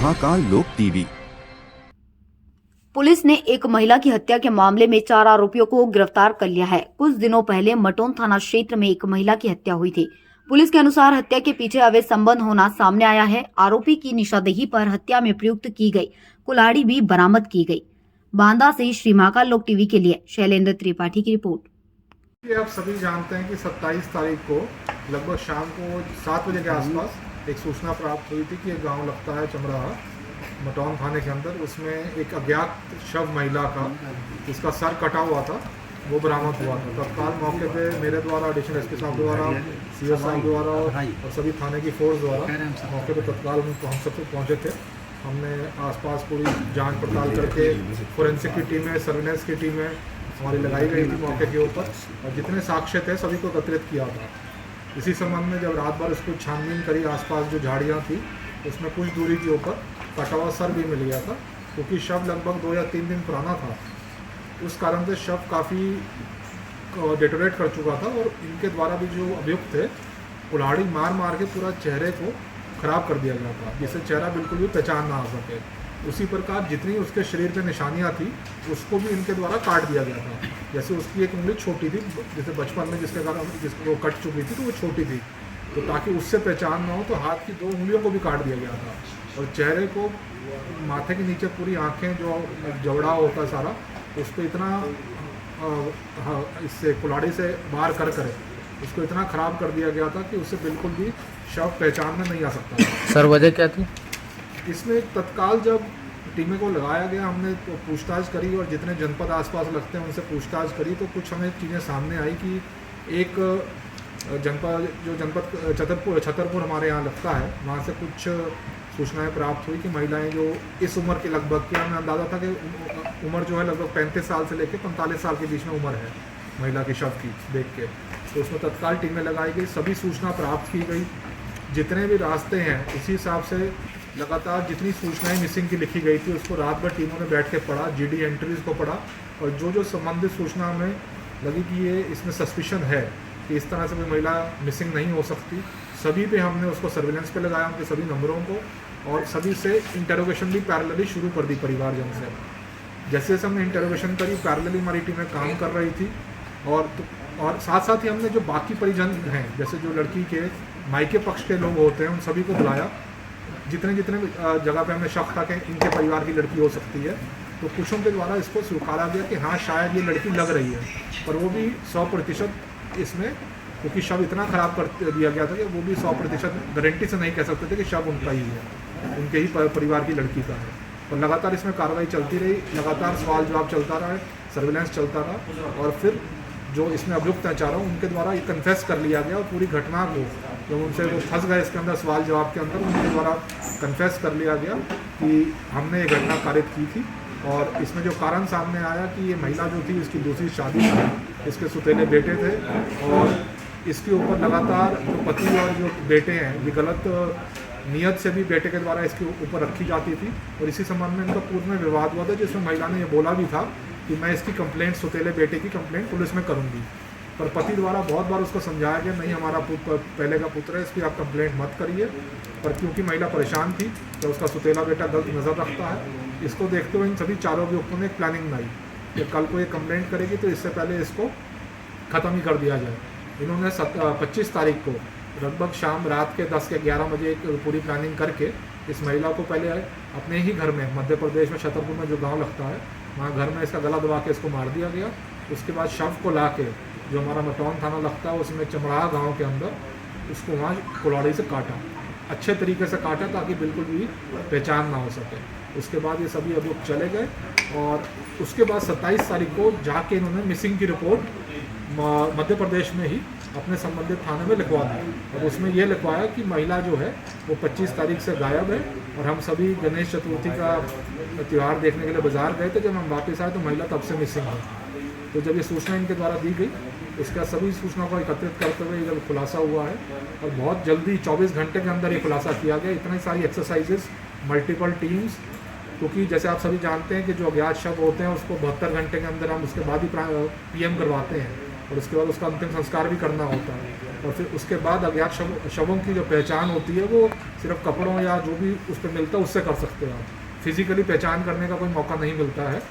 महाकाल लोक TV. Police ने एक महिला की हत्या के मामले में 4 आरोपियों को गिरफ्तार कर लिया है। कुछ दिनों पहले मटौन थाना क्षेत्र में एक महिला की हत्या हुई थी। पुलिस के अनुसार हत्या के पीछे अवैध संबंध होना सामने आया है। आरोपी की निशानदेही पर हत्या में प्रयुक्त की गई कुल्हाड़ी भी बरामद की गई। बांदा से श्री महाकाल लोक टीवी के लिए शैलेंद्र त्रिपाठी की रिपोर्ट। आप सभी जानते हैं कि 27 तारीख को लगभग शाम को 7 बजे के आसपास एक सूचना प्राप्त हुई थी कि एक गांव लगता है चमराहा मटौन थाने के अंदर, उसमें एक अज्ञात शव महिला का जिसका सर कटा हुआ था वो बरामद हुआ था। तत्काल मौके पे मेरे द्वारा एडिशनल एसपी साहब द्वारा, सीओ साहब द्वारा और सभी थाने की फोर्स द्वारा मौके पे तत्काल हम सब पहुँचे थे। हमने आसपास पूरी जांच पड़ताल करके फोरेंसिक की टीमें, सर्विलेंस की टीमें हमारी लगाई गई थी मौके के ऊपर और जितने साक्ष्य थे सभी को एकत्रित किया था। इसी संबंध में जब रात भर उसको छानबीन करी, आसपास जो झाड़ियाँ थी उसमें कुछ दूरी के ऊपर कटा हुआ सर भी मिल गया था, क्योंकि शव लगभग 2 या 3 दिन पुराना था। उस कारण से शव काफ़ी डेटोरेट कर चुका था और इनके द्वारा भी जो अभियुक्त थे कुल्हाड़ी मार मार के पूरा चेहरे को ख़राब कर दिया गया था, जिससे चेहरा बिल्कुल भी पहचान ना आ सके। उसी प्रकार जितनी उसके शरीर पे निशानियां थी उसको भी इनके द्वारा काट दिया गया था। जैसे उसकी एक उंगली छोटी थी, जैसे बचपन में जिसके कारण जिसको कट चुकी थी तो वो छोटी थी, तो ताकि उससे पहचान ना हो तो हाथ की 2 उंगलियों को भी काट दिया गया था। और चेहरे को, माथे के नीचे पूरी आँखें जो जवड़ा होता है सारा, उस पर इतना इससे कुल्हाड़ी से बाहर कर करे उसको इतना ख़राब कर दिया गया था कि उससे बिल्कुल भी शव पहचान में नहीं आ सकता था। सर वजह क्या थी? इसमें तत्काल जब टीमें को लगाया गया, हमने तो पूछताछ करी और जितने जनपद आसपास लगते हैं उनसे पूछताछ करी, तो कुछ हमें चीज़ें सामने आई कि एक जनपद छतरपुर हमारे यहाँ लगता है, वहाँ से कुछ सूचनाएं प्राप्त हुई कि महिलाएं जो इस उम्र के लगभग की, हमें अंदाज़ा था कि उम्र जो है लगभग 35 साल से लेकर 45 साल के बीच में उम्र है महिला की शव की देख के, तो उसमें तत्काल टीमें लगाई गई, सभी सूचना प्राप्त की गई। जितने भी रास्ते हैं उसी हिसाब से लगातार जितनी सूचनाएं मिसिंग की लिखी गई थी उसको रात भर टीमों ने बैठ के पढ़ा, जीडी एंट्रीज को पढ़ा और जो संबंधित सूचना हमें लगी कि ये इसमें सस्पिशन है कि इस तरह से कोई महिला मिसिंग नहीं हो सकती, सभी पे हमने उसको सर्विलेंस पे लगाया, उनके सभी नंबरों को, और सभी से इंटरोगेशन भी पैरेलली शुरू कर दी परिवारजन से। जैसे जैसे हमने इंटरोगेशन करी, पैरेलली हमारी टीमें काम कर रही थी और साथ साथ ही हमने जो बाकी परिजन हैं, जैसे जो लड़की के मायके पक्ष के लोग होते हैं, उन सभी को बुलाया। जितने जगह पे हमें शक था कि इनके परिवार की लड़की हो सकती है, तो कुछों के द्वारा इसको स्वीकारा गया कि हाँ शायद ये लड़की लग रही है, पर वो भी 100% इसमें, क्योंकि शव इतना ख़राब कर दिया गया था कि वो भी 100% गारंटी से नहीं कह सकते थे कि शव उनका ही है, उनके ही परिवार की लड़की का है। और लगातार इसमें कार्रवाई चलती रही, लगातार सवाल जवाब चलता रहा, सर्विलेंस चलता रहा और फिर जो इसमें अभियुक्त हैं चारों, उनके द्वारा ये कन्फेस कर लिया गया और पूरी घटना को जब उनसे वो फंस गए इसके अंदर सवाल जवाब के अंदर, उनके द्वारा कन्फेस कर लिया गया कि हमने ये घटना कारित की थी। और इसमें जो कारण सामने आया कि ये महिला जो थी इसकी दूसरी शादी थी, इसके सुतेले बेटे थे और इसके ऊपर लगातार जो पति और जो बेटे हैं ये गलत नियत से भी बेटे के द्वारा इसके ऊपर रखी जाती थी। और इसी संबंध में इनका पूर्व में विवाद हुआ था, जिसमें महिला ने ये बोला भी था कि मैं इसकी कंप्लेंट, सुतेले बेटे की कंप्लेंट पुलिस में करूंगी, पर पति द्वारा बहुत बार उसको समझाया गया नहीं हमारा पहले का पुत्र है, इसकी आप कंप्लेंट मत करिए। पर क्योंकि महिला परेशान थी तो उसका सुतेला बेटा गलत नज़र रखता है, इसको देखते हुए इन सभी चारों अभियुक्तों ने एक प्लानिंग बनाई कि कल को ये कंप्लेंट करेगी तो इससे पहले इसको ख़त्म ही कर दिया जाए। इन्होंने 25 तारीख को लगभग शाम रात के 10 या 11 बजे एक पूरी प्लानिंग करके इस महिला को पहले अपने ही घर में, मध्य प्रदेश में छतरपुर में जो गांव लगता है वहाँ घर में इसका गला दबा के इसको मार दिया गया। उसके बाद शव को ला के जो हमारा मटौन थाना लगता है उसमें चमराहा गांव के अंदर उसको वहाँ कुल्हाड़ी से काटा, अच्छे तरीके से काटा ताकि बिल्कुल भी पहचान ना हो सके। उसके बाद ये सभी अभियुक्त चले गए और उसके बाद 27 तारीख को जाके इन्होंने मिसिंग की रिपोर्ट मध्य प्रदेश में ही अपने संबंधित थाने में लिखवा दी। और उसमें यह लिखवाया कि महिला जो है वो 25 तारीख से गायब है और हम सभी गणेश चतुर्थी का त्यौहार देखने के लिए बाज़ार गए थे, जब हम वापस आए तो महिला तब से मिसिंग है। तो जब ये सूचना इनके द्वारा दी गई, इसका सभी सूचनाओं को एकत्रित करते हुए जब खुलासा हुआ है और बहुत जल्दी 24 घंटे के अंदर ये खुलासा किया गया। इतनी सारी एक्सरसाइजेस, मल्टीपल टीम्स, क्योंकि जैसे आप सभी जानते हैं कि जो अज्ञात शव होते हैं उसको 72 घंटे के अंदर हम उसके बाद ही PM करवाते हैं और उसके बाद उसका अंतिम संस्कार भी करना होता है। और फिर उसके बाद अज्ञात शवों की जो पहचान होती है वो सिर्फ कपड़ों या जो भी उस पर मिलता है उससे कर सकते हैं आप। फिजिकली पहचान करने का कोई मौका नहीं मिलता है,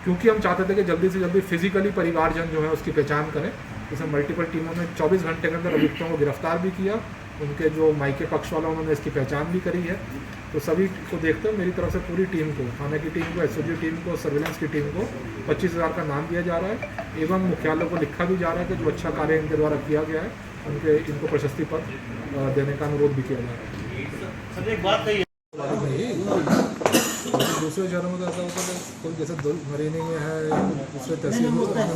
क्योंकि हम चाहते थे कि जल्दी से जल्दी फिजिकली परिवारजन जो है उसकी पहचान करें। इसमें मल्टीपल टीमों ने 24 घंटे के अंदर अभियुक्तों को गिरफ्तार भी किया, उनके जो मायके पक्ष वाला उन्होंने इसकी पहचान भी करी है। तो सभी को देखते हुए मेरी तरफ से पूरी टीम को, थाने की टीम को, एसओजी टीम को, सर्विलेंस की टीम को 25,000 का नाम दिया जा रहा है एवं मुख्यालय को लिखा भी जा रहा है कि जो अच्छा कार्य इनके द्वारा किया गया है इनको प्रशस्ति पत्र देने का अनुरोध भी किया जा रहा है। सर एक बात कही दूसरे शहरों में तो ऐसा होता है कोई जैसे मरीने में है, दूसरे तहसील में